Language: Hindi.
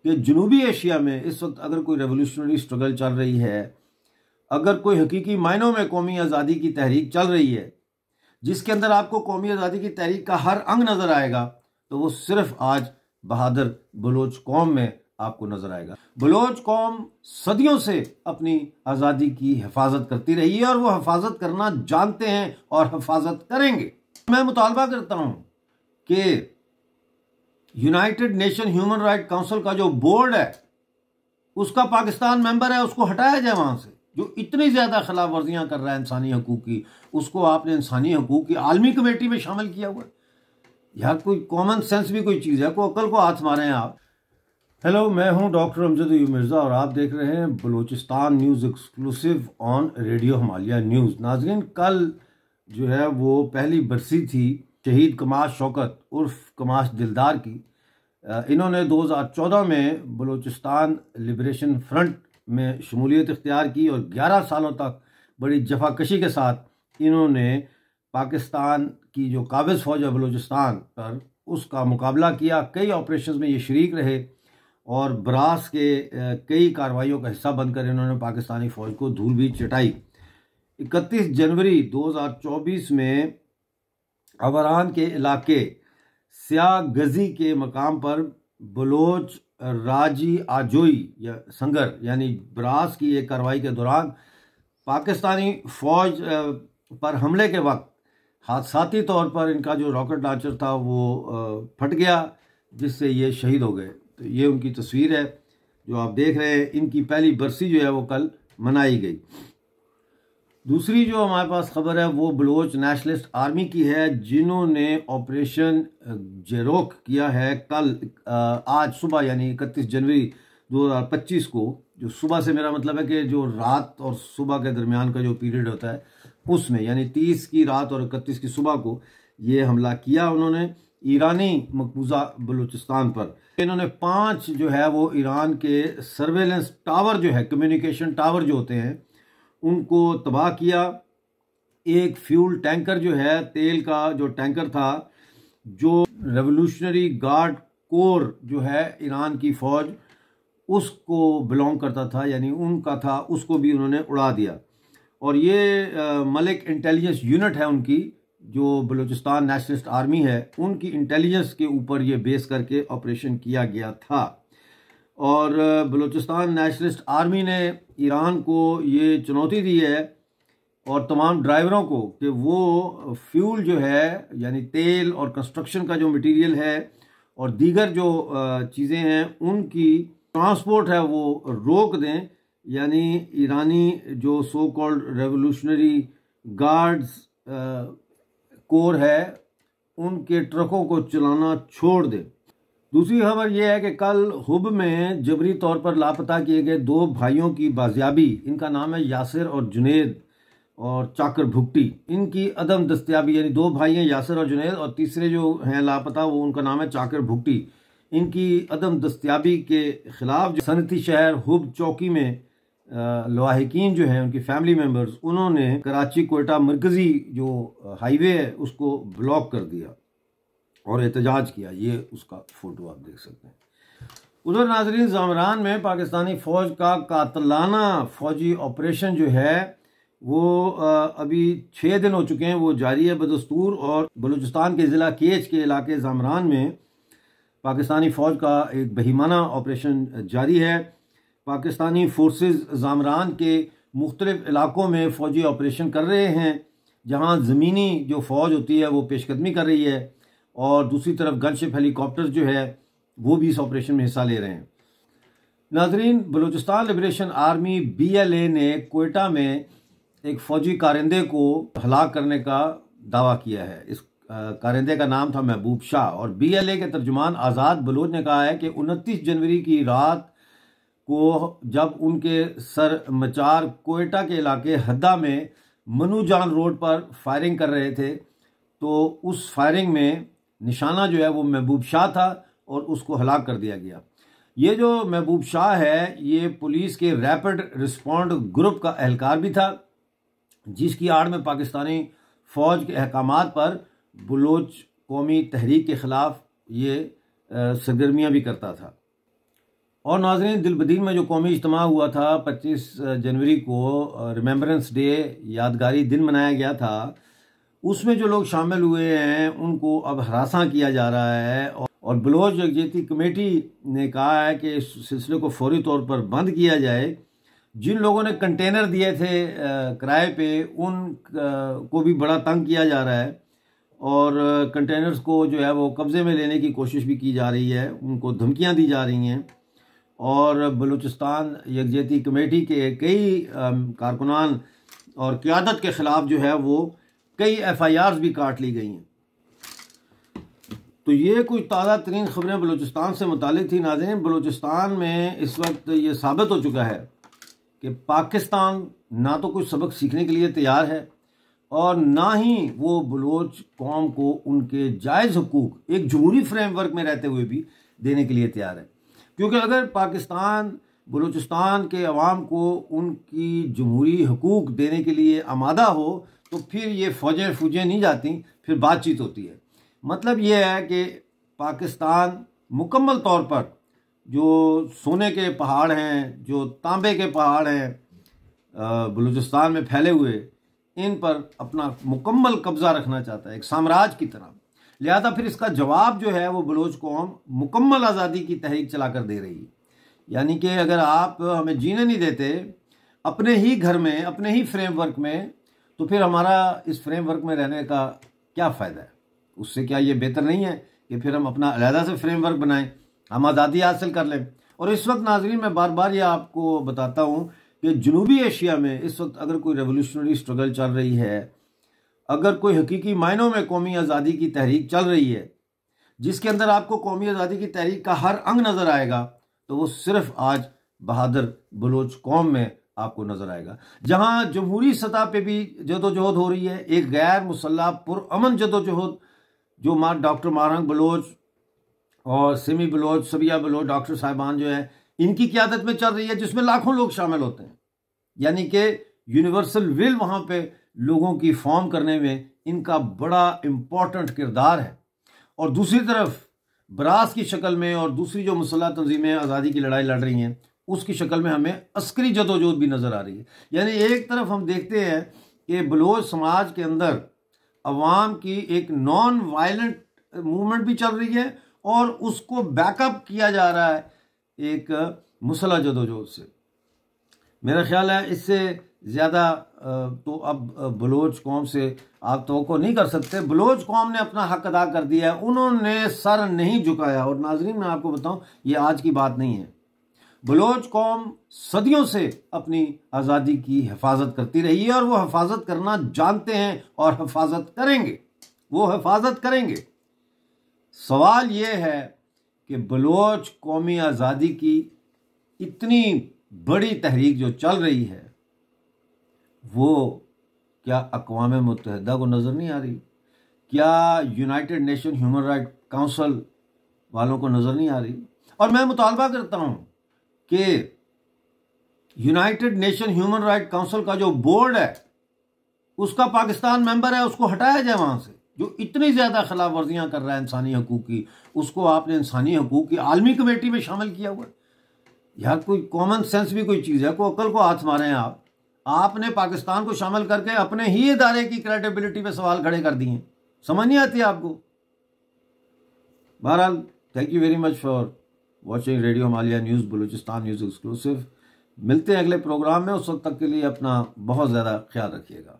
कि जनूबी एशिया में इस वक्त अगर कोई रेवोल्यूशनरी स्ट्रगल चल रही है, अगर कोई हकीकी मायनों में कौमी आज़ादी की तहरीक चल रही है, जिसके अंदर आपको कौमी आज़ादी की तहरीक का हर अंग नज़र आएगा, तो वो सिर्फ आज बहादुर बलोच कौम में आपको नजर आएगा। बलोच कौम सदियों से अपनी आज़ादी की हिफाजत करती रही है और वो हिफाजत करना जानते हैं और हिफाजत करेंगे। मैं मुतालबा करता हूं कि United nation human right council का जो बोर्ड है, उसका पाकिस्तान मेंबर है, उसको हटाया जाए वहां से। जो इतनी ज्यादा खिलाफ वर्जियां कर रहा है इंसानी हकूक की, उसको आपने इंसानी हकूक की आलमी कमेटी में शामिल किया हुआ है। यार कोई कॉमन सेंस भी कोई चीज़ है, कोई अकल को हाथ मारे हैं आप। हेलो, मैं हूं डॉक्टर अमजद मिर्ज़ा और आप देख रहे हैं Balochistan news exclusive on radio Himalaya news. नाज़रीन, कल जो है वो पहली बरसी थी शहीद कमाश शौकत उर्फ कमाश दिलदार की। इन्होंने 2014 में बलूचिस्तान लिबरेशन फ्रंट में शमूलियत इख्तियार की और 11 सालों तक बड़ी जफाकशी के साथ इन्होंने पाकिस्तान की जो काबिज फौज है बलूचिस्तान पर, उसका मुकाबला किया। कई ऑपरेशंस में ये शरीक रहे और ब्रास के कई कार्रवाइयों का हिस्सा बनकर इन्होंने पाकिस्तानी फौज को धूल भी चटाई। 31 जनवरी 2024 में अवरान के इलाके स्या गजी के मकाम पर बलोच राजी आजोई या संगर यानी ब्रास की एक कार्रवाई के दौरान पाकिस्तानी फौज पर हमले के वक्त हादसाती तौर पर इनका जो रॉकेट लॉन्चर था वो फट गया, जिससे ये शहीद हो गए। तो ये उनकी तस्वीर है जो आप देख रहे हैं। इनकी पहली बरसी जो है वो कल मनाई गई। दूसरी जो हमारे पास खबर है वो बलोच नेशनलिस्ट आर्मी की है, जिन्होंने ऑपरेशन जेरोक किया है कल आज सुबह यानी 31 जनवरी 2025 को। जो सुबह से मेरा मतलब है कि जो रात और सुबह के दरमियान का जो पीरियड होता है उसमें, यानी 30 की रात और 31 की सुबह को ये हमला किया उन्होंने ईरानी मकबूजा बलूचिस्तान पर। इन्होंने 5 जो है वो ईरान के सर्वेलेंस टावर जो है, कम्युनिकेशन टावर जो होते हैं, उनको तबाह किया। एक फ्यूल टैंकर जो है, तेल का जो टैंकर था, जो रेवोल्यूशनरी गार्ड कोर जो है ईरान की फौज उसको बिलोंग करता था, यानी उनका था, उसको भी उन्होंने उड़ा दिया। और ये मलिक इंटेलिजेंस यूनिट है उनकी, जो बलूचिस्तान नेशनलिस्ट आर्मी है, उनकी इंटेलिजेंस के ऊपर ये बेस करके ऑपरेशन किया गया था। और बलूचिस्तान नेशनलिस्ट आर्मी ने ईरान को ये चुनौती दी है और तमाम ड्राइवरों को कि वो फ्यूल जो है यानी तेल और कंस्ट्रक्शन का जो मटेरियल है और दीगर जो चीज़ें हैं उनकी ट्रांसपोर्ट है वो रोक दें, यानी ईरानी जो so called revolutionary guards core है उनके ट्रकों को चलाना छोड़ दें। दूसरी खबर यह है कि कल हुब में जबरी तौर पर लापता किए गए 2 भाइयों की बाजियाबी, इनका नाम है यासिर और जुनेद और चाकर भुगटी, इनकी अदम दस्तयाबी, यानी 2 भाई हैं यासिर और जुनेद और तीसरे जो हैं लापता वो उनका नाम है चाकर भुगटी, इनकी अदम दस्तयाबी के खिलाफ सनती शहर हुब चौकी में लवाहिकीन जो हैं उनकी फैमिली मेम्बर्स, उन्होंने कराची कोयटा मरकजी जो हाईवे है उसको ब्लॉक कर दिया और एहतजाज किया। ये उसका फोटो आप देख सकते हैं। उधर नाजरीन, ज़ामरान में पाकिस्तानी फौज का कातलाना फौजी ऑपरेशन जो है वो अभी 6 दिन हो चुके हैं, वो जारी है बदस्तूर। और बलूचिस्तान के ज़िला केच के इलाके ज़ामरान में पाकिस्तानी फौज का एक बहीमाना ऑपरेशन जारी है। पाकिस्तानी फोर्सेस ज़ामरान के मुख्तलिफ इलाकों में फौजी ऑपरेशन कर रहे हैं, जहां ज़मीनी जो फ़ौज होती है वो पेशकदमी कर रही है और दूसरी तरफ गनशिप हेलीकॉप्टर जो है वो भी इस ऑपरेशन में हिस्सा ले रहे हैं। नाजरीन, बलूचिस्तान लिबरेशन आर्मी BLA ने कोयटा में एक फ़ौजी कारिंदे को हलाक करने का दावा किया है। इस कारिंदे का नाम था महबूब शाह और BLA के तर्जुमान आज़ाद बलोच ने कहा है कि 29 जनवरी की रात को जब उनके सर मचार कोयटा के इलाके हद्दा में मनुजान रोड पर फायरिंग कर रहे थे, तो उस फायरिंग में निशाना जो है वो महबूब शाह था और उसको हलाक कर दिया गया। ये जो महबूब शाह है ये पुलिस के रैपिड रिस्पॉन्ड ग्रुप का एहलकार भी था, जिसकी आड़ में पाकिस्तानी फौज के अहकामात पर बलोच कौमी तहरीक के खिलाफ ये सरगर्मियां भी करता था। और नाज़रीन, दिलबदीन में जो कौमी इज्तिमा हुआ था 25 जनवरी को, रिमेम्बरेंस डे, यादगारी दिन मनाया गया था, उसमें जो लोग शामिल हुए हैं उनको अब हरासा किया जा रहा है। और बलोच यकजहती कमेटी ने कहा है कि इस सिलसिले को फौरी तौर पर बंद किया जाए। जिन लोगों ने कंटेनर दिए थे किराए पे, उन को भी बड़ा तंग किया जा रहा है और कंटेनर्स को जो है वो कब्ज़े में लेने की कोशिश भी की जा रही है, उनको धमकियां दी जा रही हैं। और बलूचिस्तान यकजहती कमेटी के कई कारकुनान और क़यादत के ख़िलाफ़ जो है वो कई FIRs भी काट ली गई हैं। तो ये कुछ ताज़ा तरीन ख़बरें बलूचिस्तान से मुतालिक थी। नाज़रीन, बलूचिस्तान में इस वक्त ये साबित हो चुका है कि पाकिस्तान ना तो कुछ सबक सीखने के लिए तैयार है और ना ही वो बलोच कौम को उनके जायज़ हकूक़ एक जमहूरी फ्रेमवर्क में रहते हुए भी देने के लिए तैयार है। क्योंकि अगर पाकिस्तान बलूचिस्तान के अवाम को उनकी जमहूरी हकूक़ देने के लिए आमादा हो तो फिर ये फौजें नहीं जाती, फिर बातचीत होती है। मतलब ये है कि पाकिस्तान मुकम्मल तौर पर जो सोने के पहाड़ हैं, जो तांबे के पहाड़ हैं बलूचिस्तान में फैले हुए, इन पर अपना मुकम्मल कब्ज़ा रखना चाहता है, एक साम्राज्य की तरह। लिहाजा फिर इसका जवाब जो है वो बलोच कौम मुकम्मल आज़ादी की तहरीक चला कर दे रही है। यानी कि अगर आप हमें जीने नहीं देते अपने ही घर में, अपने ही फ्रेमवर्क में, तो फिर हमारा इस फ्रेमवर्क में रहने का क्या फ़ायदा है? उससे क्या ये बेहतर नहीं है कि फिर हम अपना अलहदा से फ्रेमवर्क बनाएं, हम आज़ादी हासिल कर लें। और इस वक्त नाज़रीन, मैं बार बार ये आपको बताता हूँ कि जनूबी एशिया में इस वक्त अगर कोई रेवोल्यूशनरी स्ट्रगल चल रही है, अगर कोई हकीकी मायनों में कौमी आज़ादी की तहरीक चल रही है, जिसके अंदर आपको कौमी आज़ादी की तहरीक का हर अंग नज़र आएगा, तो वो सिर्फ आज बहादुर बलोच कौम में आपको नजर आएगा। जहां जमहूरी सतह पे भी जदोजहद हो रही है, एक गैर मुसल्लह पुरअमन जदोजहद जो डॉक्टर मारंग बलोच और सिमी बलोच, सबिया बलोच डॉक्टर साहिबान जो है, इनकी क़यादत में चल रही है, जिसमें लाखों लोग शामिल होते हैं। यानी कि यूनिवर्सल विल वहां पे लोगों की फॉर्म करने में इनका बड़ा इंपॉर्टेंट किरदार है। और दूसरी तरफ बरास की शक्ल में और दूसरी जो मुसल्लह तंजीमें आज़ादी की लड़ाई लड़ रही हैं, उसकी शक्ल में हमें अस्करी जदोजहद भी नज़र आ रही है। यानी एक तरफ हम देखते हैं कि बलोच समाज के अंदर अवाम की एक नॉन वायलेंट मूवमेंट भी चल रही है और उसको बैकअप किया जा रहा है एक मुसल्लह जदोजहद से। मेरा ख्याल है इससे ज़्यादा तो अब बलोच कौम से आप तवक्को नहीं कर सकते। बलोच कौम ने अपना हक अदा कर दिया है, उन्होंने सर नहीं झुकाया। और नाजरीन, मैं आपको बताऊं, ये आज की बात नहीं है। बलोच कौम सदियों से अपनी आज़ादी की हिफाजत करती रही है और वो हिफाजत करना जानते हैं और हिफाजत करेंगे, वो हिफाजत करेंगे। सवाल ये है कि बलोच कौमी आज़ादी की इतनी बड़ी तहरीक जो चल रही है, वो क्या अक़वाम मुत्तहिदा को नज़र नहीं आ रही? क्या United nation human right council वालों को नज़र नहीं आ रही? और मैं मुतालबा करता हूं कि United nation human right council का जो बोर्ड है, उसका पाकिस्तान मेंबर है, उसको हटाया जाए वहां से। जो इतनी ज़्यादा खिलाफ वर्जियाँ कर रहा है इंसानी हकूक़ की, उसको आपने इंसानी हकूक़ की आलमी कमेटी में शामिल किया हुआ है। यार, कोई कॉमन सेंस भी कोई चीज़ है, कोई अकल को हाथ मारें आप। आपने पाकिस्तान को शामिल करके अपने ही इदारे की क्रेडिबिलिटी पे सवाल खड़े कर दिए। समझ नहीं आती आपको? बहरहाल, thank you very much for watching radio Himalaya news, Balochistan news exclusive. मिलते हैं अगले प्रोग्राम में। उस वक्त तक के लिए अपना बहुत ज़्यादा ख्याल रखिएगा।